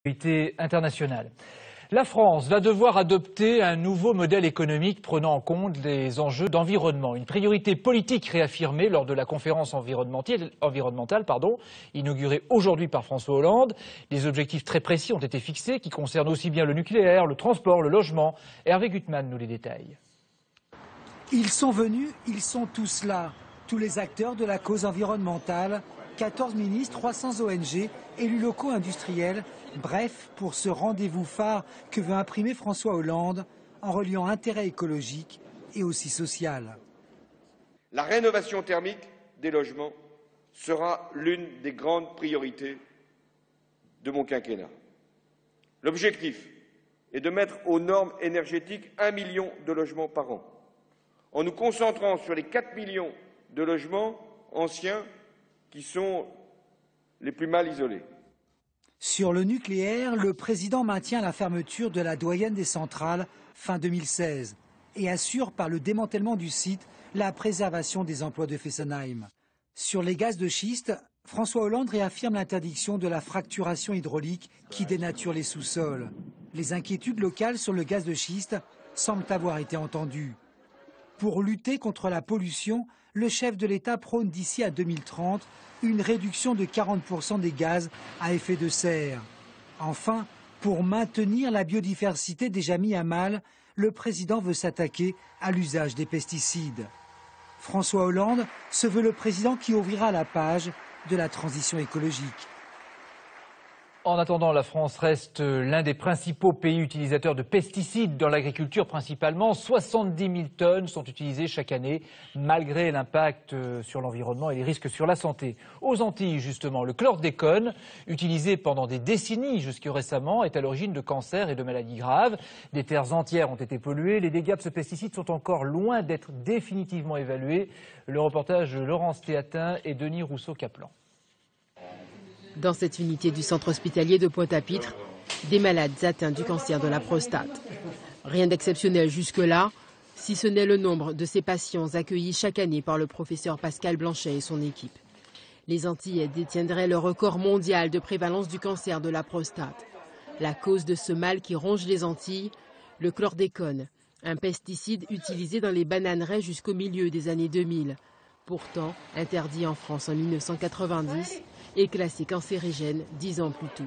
Internationale. La France va devoir adopter un nouveau modèle économique prenant en compte les enjeux d'environnement. Une priorité politique réaffirmée lors de la conférence environnementale, inaugurée aujourd'hui par François Hollande. Des objectifs très précis ont été fixés qui concernent aussi bien le nucléaire, le transport, le logement. Hervé Gutmann nous les détaille. Ils sont venus, ils sont tous là. Tous les acteurs de la cause environnementale, 14 ministres, 300 ONG, élus locaux industriels. Bref, pour ce rendez-vous phare que veut imprimer François Hollande en reliant intérêt écologique et aussi social. La rénovation thermique des logements sera l'une des grandes priorités de mon quinquennat. L'objectif est de mettre aux normes énergétiques 1 million de logements par an, en nous concentrant sur les 4 millions de logements anciens qui sont les plus mal isolés. Sur le nucléaire, le président maintient la fermeture de la doyenne des centrales fin 2016 et assure par le démantèlement du site la préservation des emplois de Fessenheim. Sur les gaz de schiste, François Hollande réaffirme l'interdiction de la fracturation hydraulique qui dénature les sous-sols. Les inquiétudes locales sur le gaz de schiste semblent avoir été entendues. Pour lutter contre la pollution, le chef de l'État prône d'ici à 2030 une réduction de 40% des gaz à effet de serre. Enfin, pour maintenir la biodiversité déjà mise à mal, le président veut s'attaquer à l'usage des pesticides. François Hollande se veut le président qui ouvrira la page de la transition écologique. En attendant, la France reste l'un des principaux pays utilisateurs de pesticides dans l'agriculture principalement. 70 000 tonnes sont utilisées chaque année, malgré l'impact sur l'environnement et les risques sur la santé. Aux Antilles, justement, le chlordécone, utilisé pendant des décennies jusque récemment, est à l'origine de cancers et de maladies graves. Des terres entières ont été polluées. Les dégâts de ce pesticide sont encore loin d'être définitivement évalués. Le reportage de Laurence Théatin et Denis Rousseau-Caplan. Dans cette unité du centre hospitalier de Pointe-à-Pitre, des malades atteints du cancer de la prostate. Rien d'exceptionnel jusque-là, si ce n'est le nombre de ces patients accueillis chaque année par le professeur Pascal Blanchet et son équipe. Les Antillais détiendraient le record mondial de prévalence du cancer de la prostate. La cause de ce mal qui ronge les Antilles, le chlordécone, un pesticide utilisé dans les bananeraies jusqu'au milieu des années 2000. Pourtant, interdit en France en 1990 et classé cancérigène 10 ans plus tôt.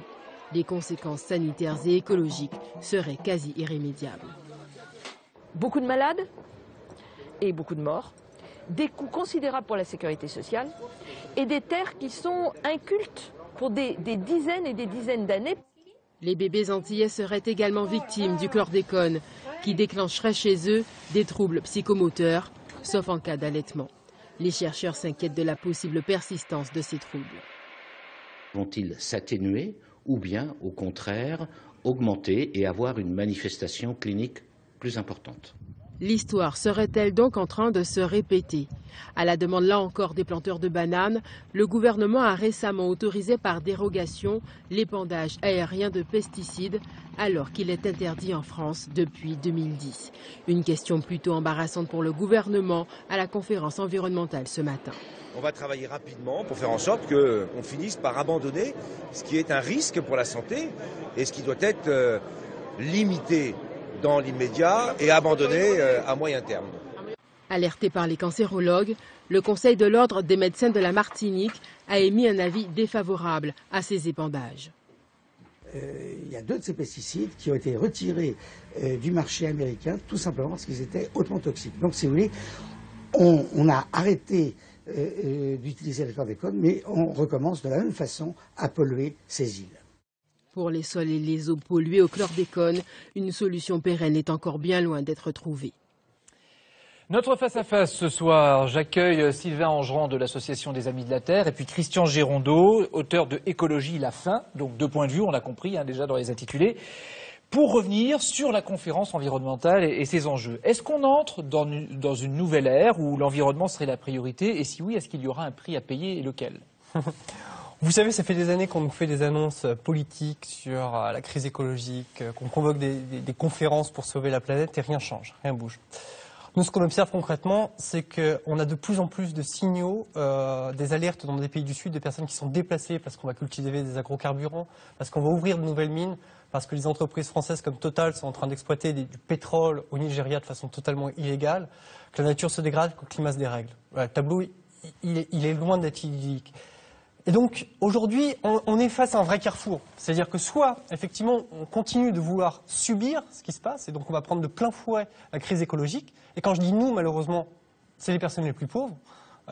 Les conséquences sanitaires et écologiques seraient quasi irrémédiables. Beaucoup de malades et beaucoup de morts, des coûts considérables pour la sécurité sociale et des terres qui sont incultes pour des dizaines et des dizaines d'années. Les bébés antillais seraient également victimes du chlordécone qui déclencherait chez eux des troubles psychomoteurs, sauf en cas d'allaitement. Les chercheurs s'inquiètent de la possible persistance de ces troubles. Vont-ils s'atténuer ou bien, au contraire, augmenter et avoir une manifestation clinique plus importante? L'histoire serait-elle donc en train de se répéter? À la demande là encore des planteurs de bananes, le gouvernement a récemment autorisé par dérogation l'épandage aérien de pesticides alors qu'il est interdit en France depuis 2010. Une question plutôt embarrassante pour le gouvernement à la conférence environnementale ce matin. On va travailler rapidement pour faire en sorte qu'on finisse par abandonner ce qui est un risque pour la santé et ce qui doit être limité dans l'immédiat et abandonné à moyen terme. Alerté par les cancérologues, le Conseil de l'ordre des médecins de la Martinique a émis un avis défavorable à ces épandages. Il y a 2 de ces pesticides qui ont été retirés du marché américain tout simplement parce qu'ils étaient hautement toxiques. Donc si vous voulez, on a arrêté d'utiliser le chlordécone, mais on recommence de la même façon à polluer ces îles. Pour les sols et les eaux polluées au chlordécone, une solution pérenne est encore bien loin d'être trouvée. Notre face-à-face ce soir, j'accueille Sylvain Angerand de l'Association des Amis de la Terre et puis Christian Gérondeau, auteur de Écologie, la fin, donc 2 points de vue, on l'a compris déjà dans les intitulés, pour revenir sur la conférence environnementale et ses enjeux. Est-ce qu'on entre dans une nouvelle ère où l'environnement serait la priorité et si oui, est-ce qu'il y aura un prix à payer et lequel? Vous savez, ça fait des années qu'on nous fait des annonces politiques sur la crise écologique, qu'on convoque des conférences pour sauver la planète et rien ne change, rien ne bouge. Nous, ce qu'on observe concrètement, c'est qu'on a de plus en plus de signaux, des alertes dans des pays du Sud, de personnes qui sont déplacées parce qu'on va cultiver des agrocarburants, parce qu'on va ouvrir de nouvelles mines, parce que les entreprises françaises comme Total sont en train d'exploiter du pétrole au Nigeria de façon totalement illégale, que la nature se dégrade, que le climat se dérègle. Voilà, le tableau, il est loin d'être idyllique. Et donc, aujourd'hui, on est face à un vrai carrefour. C'est-à-dire que soit, effectivement, on continue de vouloir subir ce qui se passe, et donc on va prendre de plein fouet la crise écologique. Et quand je dis nous, malheureusement, c'est les personnes les plus pauvres,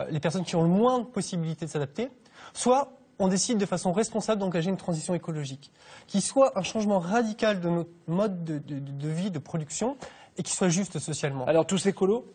les personnes qui ont le moins de possibilités de s'adapter. Soit, on décide de façon responsable d'engager une transition écologique, qui soit un changement radical de notre mode de vie, de production, et qui soit juste socialement. Alors, tous écolos ?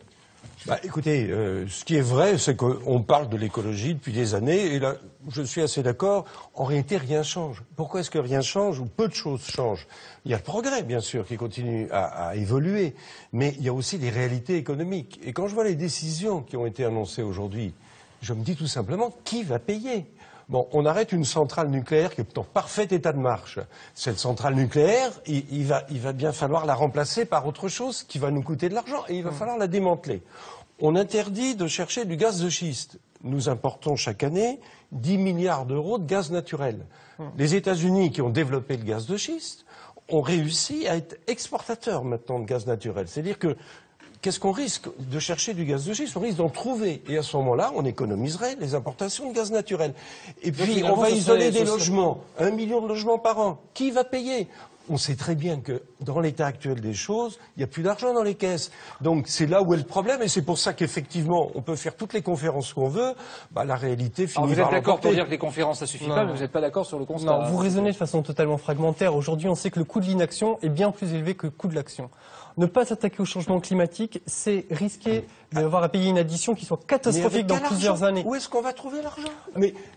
Écoutez, ce qui est vrai, c'est qu'on parle de l'écologie depuis des années, et là, je suis assez d'accord, en réalité, rien change. Pourquoi est-ce que rien change, ou peu de choses changent? Il y a le progrès, bien sûr, qui continue à évoluer, mais il y a aussi des réalités économiques. Et quand je vois les décisions qui ont été annoncées aujourd'hui, je me dis tout simplement, qui va payer? Bon, on arrête une centrale nucléaire qui est en parfait état de marche. Cette centrale nucléaire, il va bien falloir la remplacer par autre chose qui va nous coûter de l'argent et il va falloir la démanteler. On interdit de chercher du gaz de schiste. Nous importons chaque année 10 milliards d'euros de gaz naturel. Les États-Unis, qui ont développé le gaz de schiste, ont réussi à être exportateurs maintenant de gaz naturel. C'est-à-dire que qu'est-ce qu'on risque de chercher du gaz de schiste? On risque d'en trouver. Et à ce moment-là, on économiserait les importations de gaz naturel. Et puis, on va isoler des logements. 1 million de logements par an. Qui va payer? On sait très bien que dans l'état actuel des choses, il n'y a plus d'argent dans les caisses. Donc c'est là où est le problème et c'est pour ça qu'effectivement, on peut faire toutes les conférences qu'on veut, la réalité finit par vous êtes d'accord pour l'emporter. dire que les conférences, ça suffit pas, mais vous n'êtes pas d'accord sur le constat. Non, vous raisonnez de façon totalement fragmentaire. Aujourd'hui, on sait que le coût de l'inaction est bien plus élevé que le coût de l'action. Ne pas s'attaquer au changement climatique, c'est risquer d'avoir à payer une addition qui soit catastrophique dans plusieurs années. Où est-ce qu'on va trouver l'argent?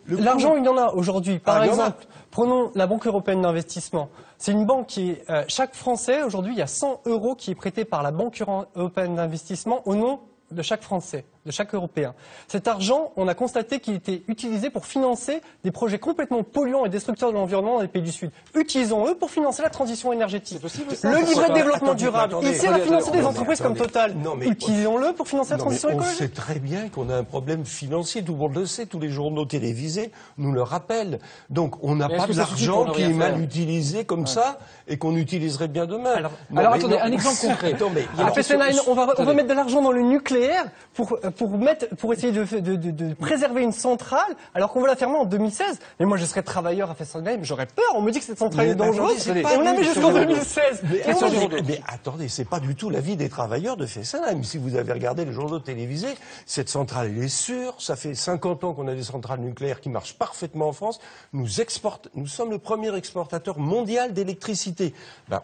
L'argent, il y en a aujourd'hui. Par exemple, prenons la Banque européenne d'investissement. C'est une banque qui est... chaque Français, aujourd'hui, il y a 100 € qui est prêté par la Banque européenne d'investissement au nom de chaque Français, de chaque Européen. Cet argent, on a constaté qu'il était utilisé pour financer des projets complètement polluants et destructeurs de l'environnement dans les pays du Sud. Utilisons-le pour financer la transition énergétique. Le livret de développement durable, il sert à financer des entreprises comme Total. Utilisons-le pour financer la transition écologique. On sait très bien qu'on a un problème financier, tout le monde le sait, tous les journaux télévisés nous le rappellent. Donc on n'a pas de l'argent qui est mal utilisé comme ça et qu'on utiliserait bien demain. Alors attendez, un exemple concret. On va mettre de l'argent dans le nucléaire pour essayer de préserver une centrale alors qu'on veut la fermer en 2016. Mais moi je serais travailleur à Fessenheim, j'aurais peur, on me dit que cette centrale est dangereuse et on la met jusqu'en 2016. Mais attendez, c'est pas du tout l'avis des travailleurs de Fessenheim. Si vous avez regardé les journaux télévisés, cette centrale elle est sûre, ça fait 50 ans qu'on a des centrales nucléaires qui marchent parfaitement en France. Nous sommes le premier exportateur mondial d'électricité.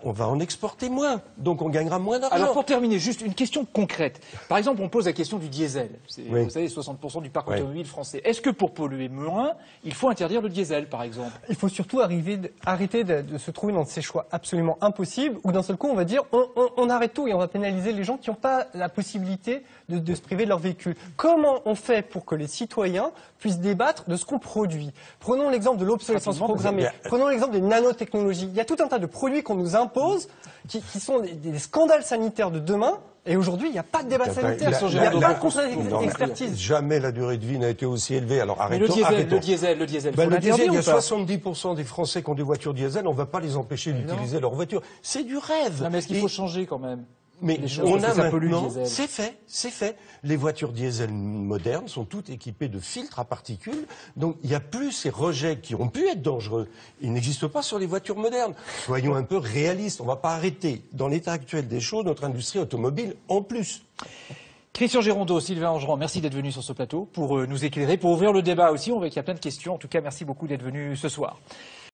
On va en exporter moins, donc on gagnera moins d'argent. Alors pour terminer, juste une question concrète. Par exemple, on pose la question du diesel. Vous savez, 60% du parc automobile français. Est-ce que pour polluer moins, il faut interdire le diesel, par exemple? Il faut surtout arrêter de se trouver dans ces choix absolument impossibles où d'un seul coup on va dire on arrête tout et on va pénaliser les gens qui n'ont pas la possibilité de se priver de leur véhicule. Comment on fait pour que les citoyens puissent débattre de ce qu'on produit? Prenons l'exemple de l'obsolescence programmée. Prenons l'exemple des nanotechnologies. Il y a tout un tas de produits qu'on nous impose qui sont des scandales sanitaires de demain. Et aujourd'hui, il n'y a pas de débat sanitaire. Il n'y a pas de contre-expertise. Jamais la durée de vie n'a été aussi élevée. Alors arrêtons. Le diesel, il y a 70% des Français qui ont des voitures diesel. On ne va pas les empêcher d'utiliser leur voiture. C'est du rêve. Non, mais est-ce qu'il faut changer quand même? Mais on a maintenant, c'est fait. Les voitures diesel modernes sont toutes équipées de filtres à particules, donc il n'y a plus ces rejets qui ont pu être dangereux. Ils n'existent pas sur les voitures modernes. Soyons un peu réalistes, on ne va pas arrêter, dans l'état actuel des choses, notre industrie automobile en plus. Christian Gérondeau, Sylvain Angerand, merci d'être venus sur ce plateau pour nous éclairer, pour ouvrir le débat aussi. On voit qu'il y a plein de questions. En tout cas, merci beaucoup d'être venus ce soir.